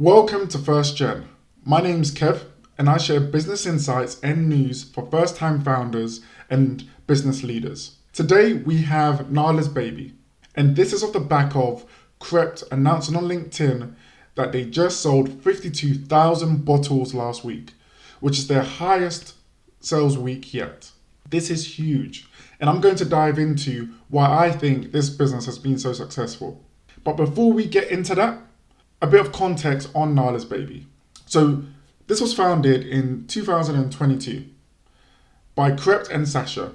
Welcome to First Gen. My name's Kev, and I share business insights and news for first-time founders and business leaders. Today we have Nala's baby, and this is off the back of Krept announcing on LinkedIn that they just sold 52,000 bottles last week, which is their highest sales week yet. This is huge, and I'm going to dive into why I think this business has been so successful. But before we get into that, a bit of context on Nala's baby. So this was founded in 2022 by Krept and Sasha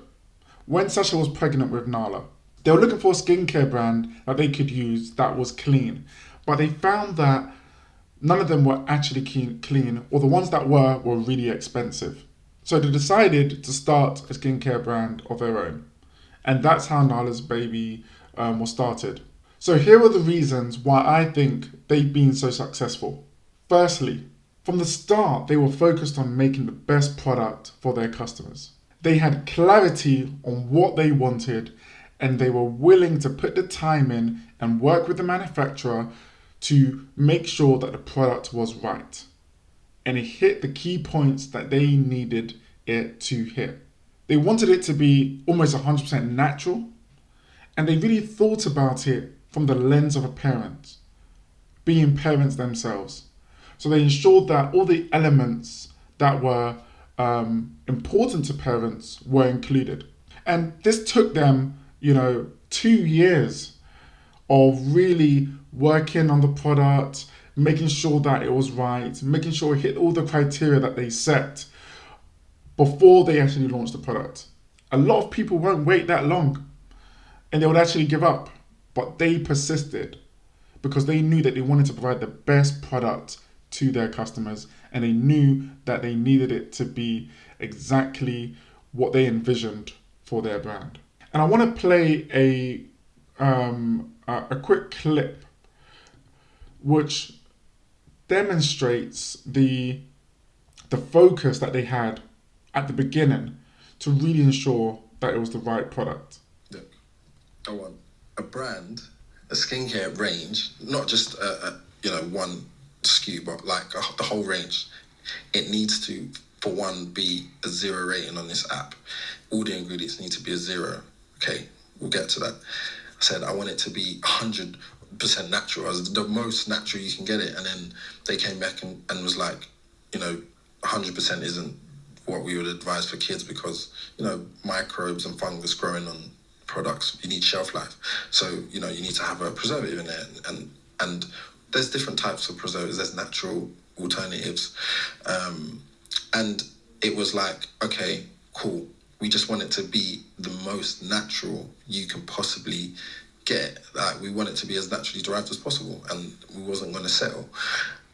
when Sasha was pregnant with Nala. They were looking for a skincare brand that they could use that was clean, but they found that none of them were actually clean, or the ones that were really expensive. So they decided to start a skincare brand of their own, and that's how Nala's baby was started. So here are the reasons why I think they've been so successful. Firstly, from the start, they were focused on making the best product for their customers. They had clarity on what they wanted, and they were willing to put the time in and work with the manufacturer to make sure that the product was right. And it hit the key points that they needed it to hit. They wanted it to be almost 100% natural, and they really thought about it from the lens of a parent, being parents themselves. So they ensured that all the elements that were important to parents were included. And this took them, 2 years of really working on the product, making sure that it was right, making sure it hit all the criteria that they set before they actually launched the product. A lot of people won't wait that long and they would actually give up. But they persisted because they knew that they wanted to provide the best product to their customers, and they knew that they needed it to be exactly what they envisioned for their brand. And I want to play a quick clip which demonstrates the focus that they had at the beginning to really ensure that it was the right product. Look, I want a brand, a skincare range, not just one SKU, but like the whole range. It needs to, for one, be a 0 rating on this app. All the ingredients need to be a 0. Okay, we'll get to that. I said I want it to be 100% natural, as the most natural you can get it. And then they came back and was like, 100% isn't what we would advise for kids because, microbes and fungus growing on products, you need shelf life. So, you need to have a preservative in there. And there's different types of preservatives. There's natural alternatives. And it was like, okay, cool. We just want it to be the most natural you can possibly get. Like, we want it to be as naturally derived as possible. And we wasn't going to settle.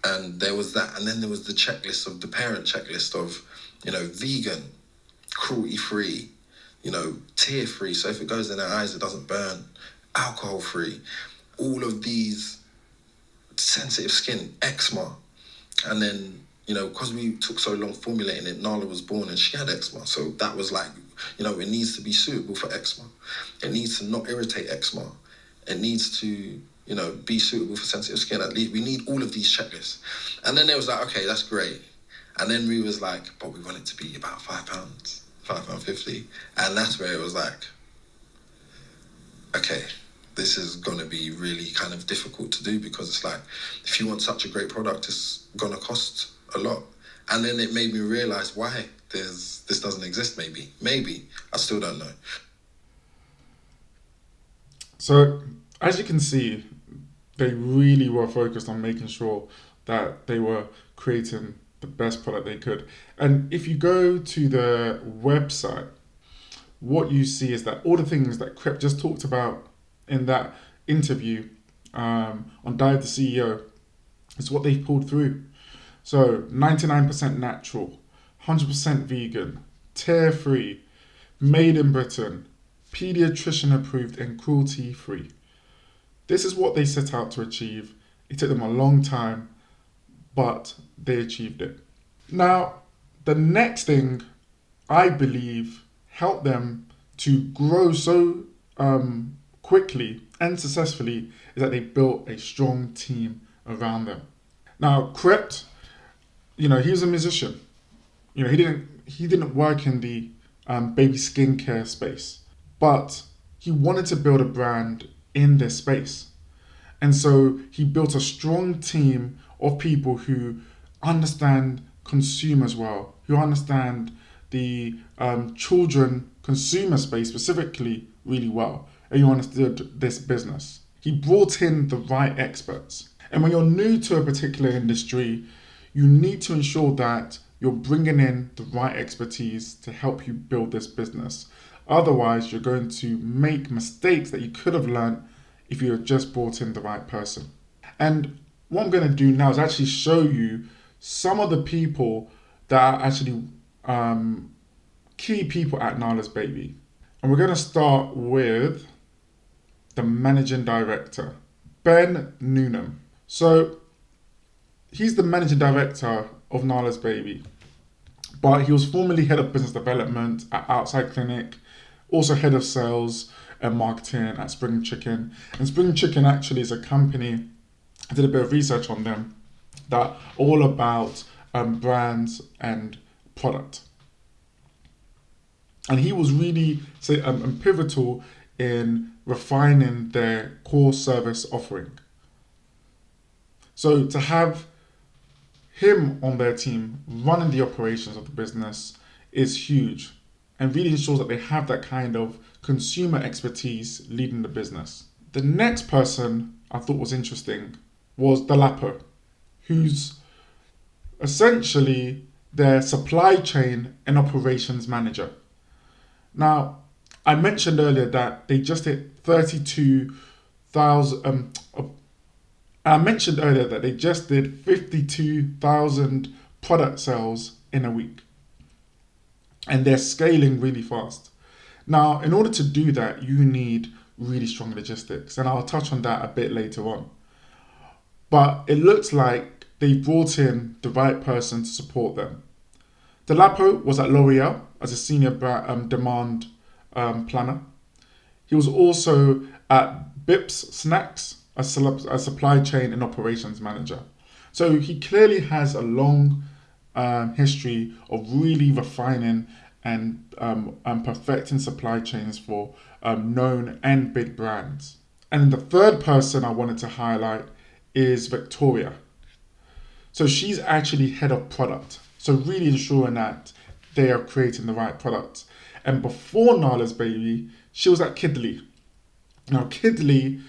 And there was that. And then there was the checklist of the parent checklist of, vegan, cruelty-free, tear-free, so if it goes in their eyes, it doesn't burn, alcohol-free, all of these sensitive skin, eczema. And then, because we took so long formulating it, Nala was born and she had eczema. So that was like, it needs to be suitable for eczema. It needs to not irritate eczema. It needs to, be suitable for sensitive skin. At least we need all of these checklists. And then it was like, okay, that's great. And then we was like, but we want it to be about £5. £5.50, and that's where it was like, okay, this is gonna be really kind of difficult to do because it's like, if you want such a great product, it's gonna cost a lot. And then it made me realize why this doesn't exist. Maybe I still don't know. So as you can see, they really were focused on making sure that they were creating the best product they could. And if you go to the website, what you see is that all the things that Krept just talked about in that interview on Dive the CEO is what they've pulled through. So 99% natural, 100% vegan, tear-free, made in Britain, pediatrician approved and cruelty-free. This is what they set out to achieve. It took them a long time, but they achieved it. Now, the next thing I believe helped them to grow so quickly and successfully is that they built a strong team around them. Now, Krept, he was a musician. He didn't work in the baby skincare space, but he wanted to build a brand in this space. And so he built a strong team of people who understand consumers well, who understand the children consumer space specifically really well, and who understood this business. He brought in the right experts. And when you're new to a particular industry, you need to ensure that you're bringing in the right expertise to help you build this business. Otherwise, you're going to make mistakes that you could have learned if you had just brought in the right person. And what I'm going to do now is actually show you some of the people that are actually key people at Nala's Baby. And we're going to start with the managing director, Ben Noonan. So he's the managing director of Nala's Baby, but he was formerly head of business development at Outside Clinic, also head of sales and marketing at Spring Chicken. And Spring Chicken actually is a company, I did a bit of research on them, that are all about brands and product. And he was really pivotal in refining their core service offering. So to have him on their team running the operations of the business is huge and really ensures that they have that kind of consumer expertise leading the business. The next person I thought was interesting was Delapo, who's essentially their supply chain and operations manager. Now, I mentioned earlier that they just hit 32,000. I mentioned earlier that they just did 52,000 product sales in a week, and they're scaling really fast. Now, in order to do that, you need really strong logistics, and I'll touch on that a bit later on. But it looks like they brought in the right person to support them. Delapo was at L'Oreal as a senior demand planner. He was also at Bips Snacks as a supply chain and operations manager. So he clearly has a long history of really refining and perfecting supply chains for known and big brands. And the third person I wanted to highlight is Victoria. So she's actually head of product. So really ensuring that they are creating the right products. And before Nala's Baby, she was at Kidley. Now Kidley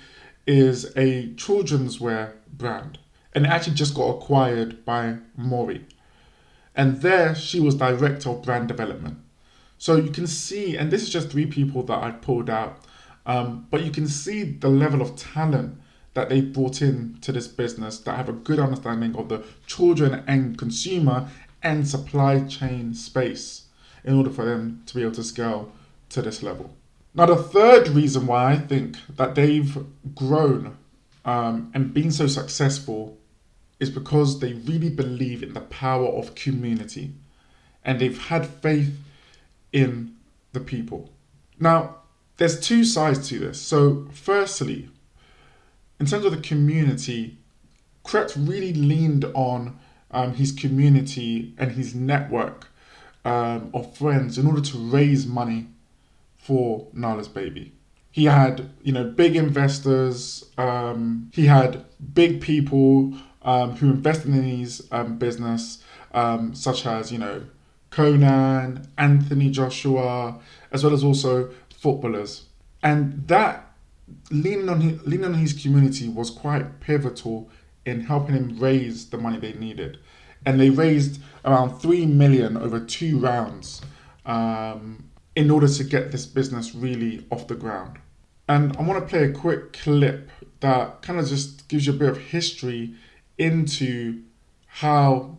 is a children's wear brand, and it actually just got acquired by Mori. And there she was director of brand development. So you can see, and this is just 3 people that I pulled out, but you can see the level of talent that they brought in to this business that have a good understanding of the children and consumer and supply chain space in order for them to be able to scale to this level. Now, the third reason why I think that they've grown and been so successful is because they really believe in the power of community, and they've had faith in the people. Now, there's 2 sides to this. So firstly, in terms of the community, Krept really leaned on his community and his network of friends in order to raise money for Nala's Baby. He had, big investors. He had big people who invested in his business, such as, Conan, Anthony Joshua, as well as also footballers. And that leaning on his community was quite pivotal in helping him raise the money they needed. And they raised around 3 million over 2 rounds in order to get this business really off the ground. And I want to play a quick clip that kind of just gives you a bit of history into how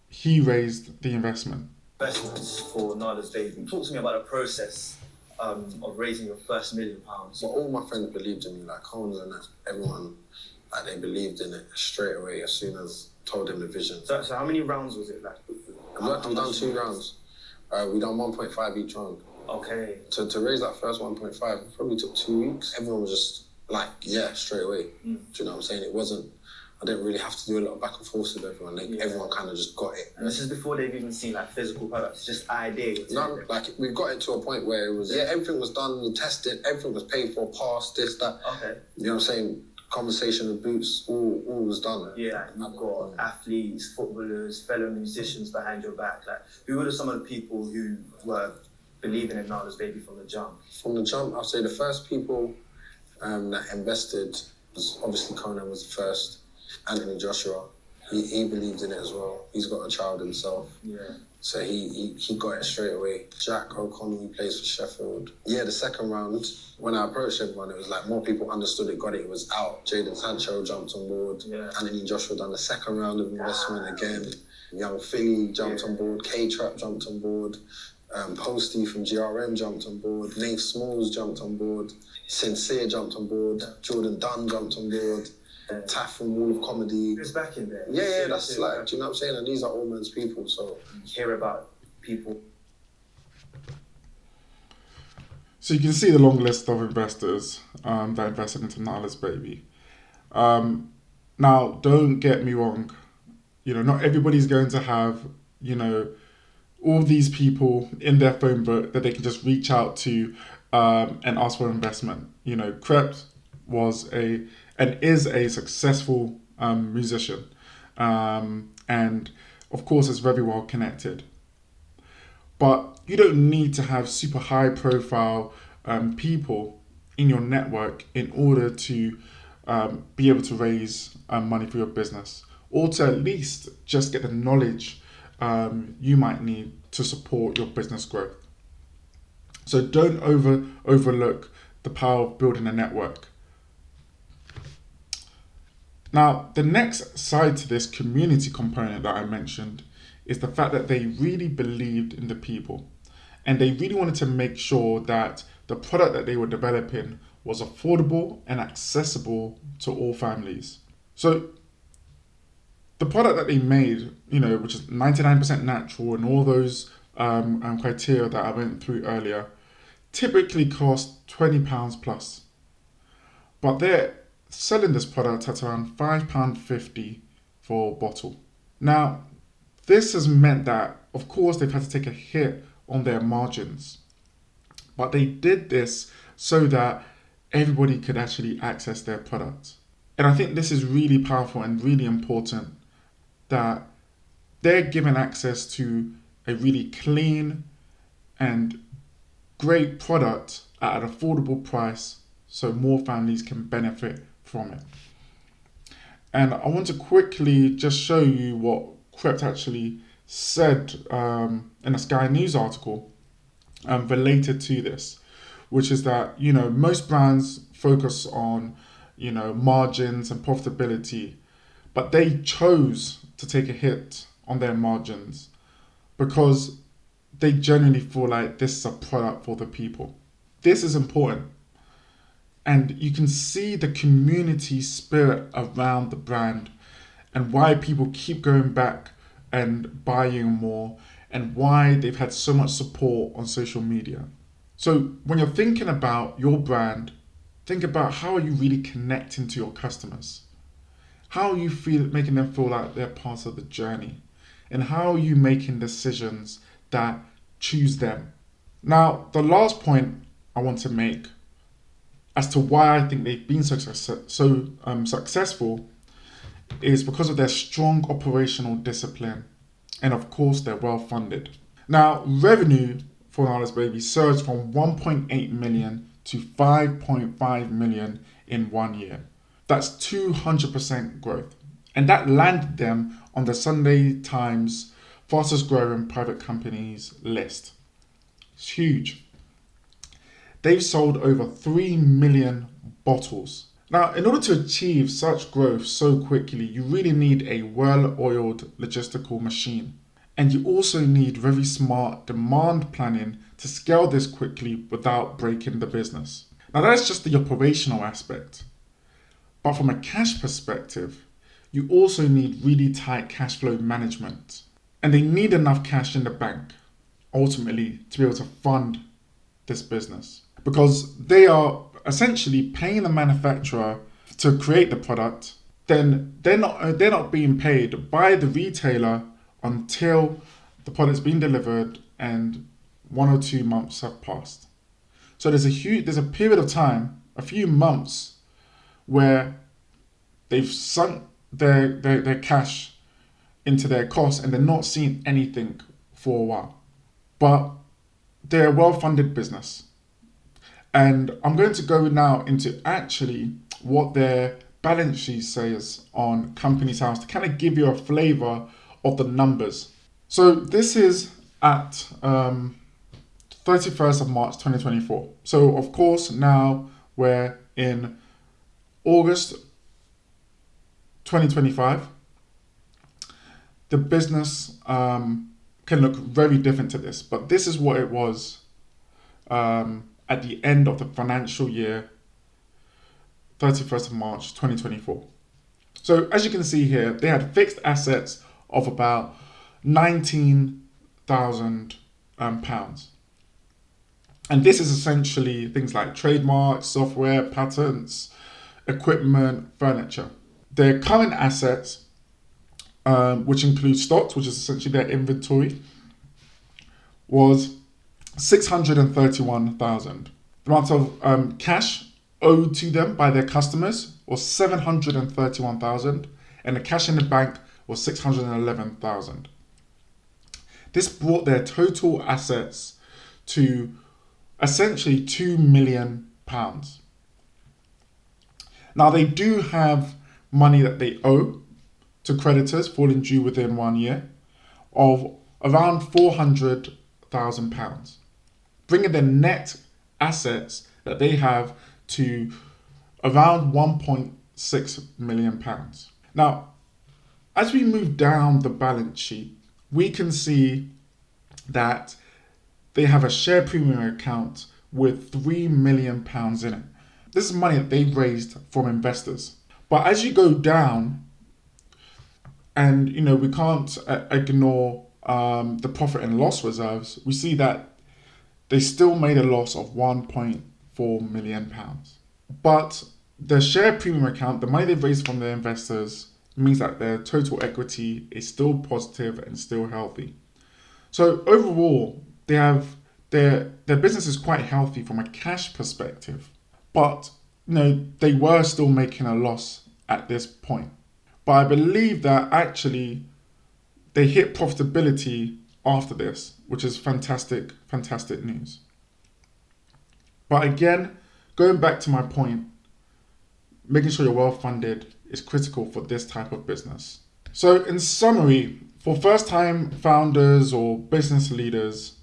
he raised the investment. Investments for Nala's Baby. Talk to me about the process of raising your first £1 million. Well, all my friends believed in me, like Conan and everyone, like they believed in it straight away as soon as told them the vision. So how many rounds was it like? We've done 2 rounds. We done 1.5 each round. Okay. To raise that first 1.5 probably took 2 weeks. Everyone was just like, yeah, straight away. Do you know what I'm saying? It wasn't I didn't really have to do a lot of back and forth with everyone. Everyone kind of just got it. And this is before they've even seen like physical products, just ideas. No, like we got it to a point where it was everything was done, we tested, everything was paid for, passed, this, that. Okay. You know what I'm saying? Conversation with Boots, all was done. Yeah, you've got athletes, footballers, fellow musicians behind your back. Like, who were some of the people who were believing in Nala's Baby from the jump? From the jump, I'd say the first people that invested was obviously Conan was the first. Anthony Joshua, he believed in it as well. He's got a child himself. Yeah. So he got it straight away. Jack O'Connell, who plays for Sheffield. Yeah, the second round, when I approached everyone, it was like more people understood it, got it, it was out. Jadon Sancho jumped on board. Yeah. Anthony Joshua done the second round of investment again. Young Philly jumped on board. K-Trap jumped on board. Posty from GRM jumped on board. Nate Smalls jumped on board. Sincere jumped on board. Jordan Dunn jumped on board. Taff from Wall of Comedy. Who's back in there? Yeah, that's like, do you know what I'm saying? And these are all men's people, so. You hear about people. So you can see the long list of investors that invested into Nala's Baby. Now, don't get me wrong. You know, not everybody's going to have, you know, all these people in their phone book that they can just reach out to and ask for investment. You know, Krept was and is a successful musician, and of course is very well connected. But you don't need to have super high profile people in your network in order to be able to raise money for your business, or to at least just get the knowledge you might need to support your business growth. So don't overlook the power of building a network. Now, the next side to this community component that I mentioned is the fact that they really believed in the people, and they really wanted to make sure that the product that they were developing was affordable and accessible to all families. So the product that they made, you know, which is 99% natural and all those criteria that I went through earlier, typically cost £20 plus. But they're selling this product at around £5.50 for a bottle. Now, this has meant that, of course, they've had to take a hit on their margins. But they did this so that everybody could actually access their product. And I think this is really powerful and really important, that they're given access to a really clean and great product at an affordable price so more families can benefit from it. And I want to quickly just show you what Krept actually said in a Sky News article related to this, which is that, you know, most brands focus on, you know, margins and profitability, but they chose to take a hit on their margins because they genuinely feel like this is a product for the people. This is important. And you can see the community spirit around the brand and why people keep going back and buying more and why they've had so much support on social media. So when you're thinking about your brand, think about how are you really connecting to your customers? How are you making them feel like they're part of the journey? And how are you making decisions that choose them? Now, the last point I want to make as to why I think they've been so successful is because of their strong operational discipline, and of course they're well funded. Now, revenue for Nala's Baby surged from 1.8 million to 5.5 million in 1 year. That's 200% growth, and that landed them on the Sunday Times fastest growing private companies list. It's huge. They've sold over 3 million bottles. Now, in order to achieve such growth so quickly, you really need a well-oiled logistical machine. And you also need very smart demand planning to scale this quickly without breaking the business. Now, that's just the operational aspect. But from a cash perspective, you also need really tight cash flow management. And they need enough cash in the bank, ultimately, to be able to fund this business. Because they are essentially paying the manufacturer to create the product, then they're not being paid by the retailer until the product's been delivered and 1 or 2 months have passed. So there's a period of time, a few months, where they've sunk their cash into their costs and they're not seeing anything for a while. But they're a well-funded business. And I'm going to go now into actually what their balance sheet says on Companies House to kind of give you a flavor of the numbers. So this is at 31st of March 2024. So of course now we're in August 2025. The business can look very different to this, but this is what it was at the end of the financial year, 31st of March 2024. So as you can see here, they had fixed assets of about £19,000. And this is essentially things like trademarks, software, patents, equipment, furniture. Their current assets, which include stocks, which is essentially their inventory, was 631,000. The amount of cash owed to them by their customers was 731,000, and the cash in the bank was 611,000. This brought their total assets to essentially £2 million. Now they do have money that they owe to creditors falling due within 1 year of around £400,000, bringing the net assets that they have to around £1.6 million. Now, as we move down the balance sheet, we can see that they have a share premium account with £3 million in it. This is money that they've raised from investors. But as you go down, and we can't ignore the profit and loss reserves, we see that they still made a loss of £1.4 million. But the share premium account, the money they've raised from their investors, means that their total equity is still positive and still healthy. So overall, they have their business is quite healthy from a cash perspective. But they were still making a loss at this point. But I believe that actually they hit profitability after this, which is fantastic news. But again, going back to my point, making sure you're well funded is critical for this type of business. So in summary, for first-time founders or business leaders,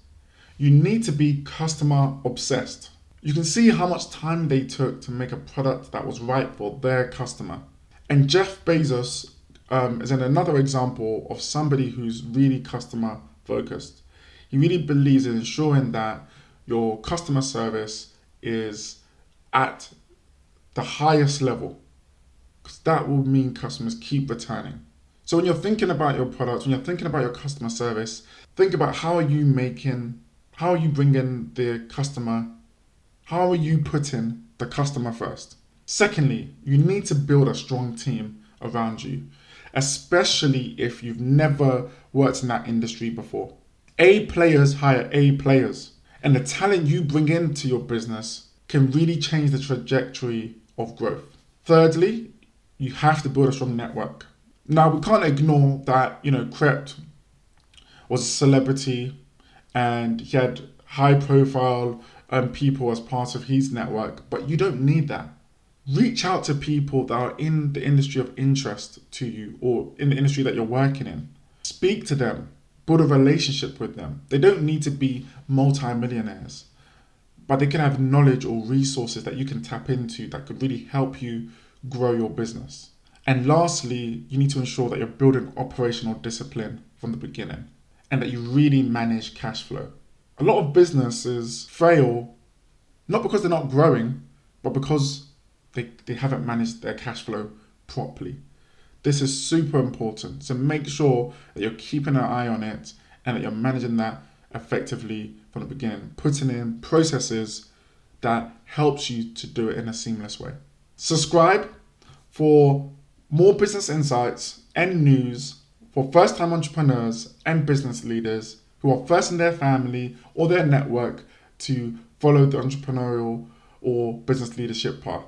you need to be customer obsessed. You can see how much time they took to make a product that was right for their customer. And Jeff Bezos is another example of somebody who's really customer focused. He really believes in ensuring that your customer service is at the highest level, because that will mean customers keep returning. So when you're thinking about your products, when you're thinking about your customer service, think about how are you bringing the customer, how are you putting the customer first? Secondly, you need to build a strong team around you, especially if you've never worked in that industry before. A players hire A players, and the talent you bring into your business can really change the trajectory of growth. Thirdly, you have to build a strong network. Now, we can't ignore that, Krept was a celebrity and he had high profile people as part of his network, but you don't need that. Reach out to people that are in the industry of interest to you or in the industry that you're working in. Speak to them, build a relationship with them. They don't need to be multi-millionaires, but they can have knowledge or resources that you can tap into that could really help you grow your business. And lastly, you need to ensure that you're building operational discipline from the beginning and that you really manage cash flow. A lot of businesses fail not because they're not growing, but because they haven't managed their cash flow properly. This is super important. So make sure that you're keeping an eye on it and that you're managing that effectively from the beginning, putting in processes that helps you to do it in a seamless way. Subscribe for more business insights and news for first-time entrepreneurs and business leaders who are first in their family or their network to follow the entrepreneurial or business leadership path.